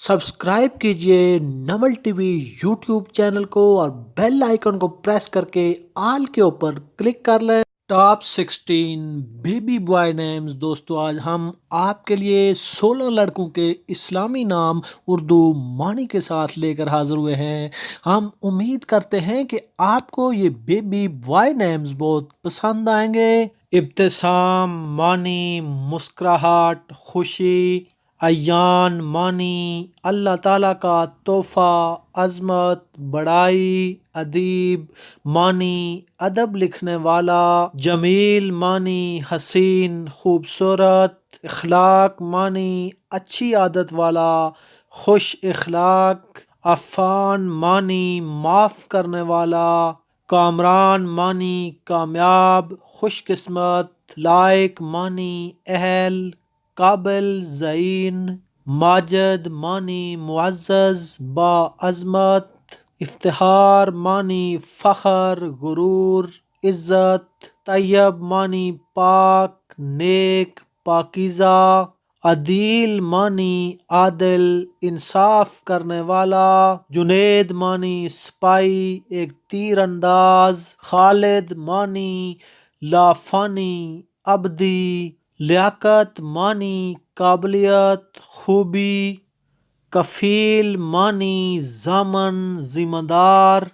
Subscribe कीजिए Naval TV YouTube channel को और बेल आइकन को प्रेस करके आल के ऊपर क्लिक कर लें। Top 16 baby boy names. दोस्तों, आज हम आपके लिए 16 लड़कों के इस्लामी नाम उर्दू मानी के साथ लेकर हाजिर हुए हैं। हम उम्मीद करते हैं कि आपको ये बेबी बॉय नेम्स बहुत पसंद आएंगे। इब्तिसाम मानी मुस्कुराहट, खुशी। अयान मानी अल्लाह ताला का तोहफा, अजमत, बड़ाई। अदीब मानी अदब लिखने वाला। जमील मानी हसीन, खूबसूरत। इखलाक मानी अच्छी आदत वाला, खुश इखलाक। अफ़ान मानी माफ करने वाला। कामरान मानी कामयाब, खुशकिस्मत। लायक मानी अहल, काबिल, ज़ईन। माजिद मानी मुअज़्ज़ज़, बाअज़मत। इफ्तिखार मानी फ़ख्र, गुरूर, इज़्ज़त। तैयब मानी पाक, नेक, पाकीज़ा। अदील मानी आदिल, इंसाफ करने वाला। जुनेद मानी सिपाही, एक तीर अंदाज। खालिद मानी लाफानी, अब्दी। लियाकत मानी काबिलियत, खूबी। कफील मानी ज़ामन, जिम्मेदार।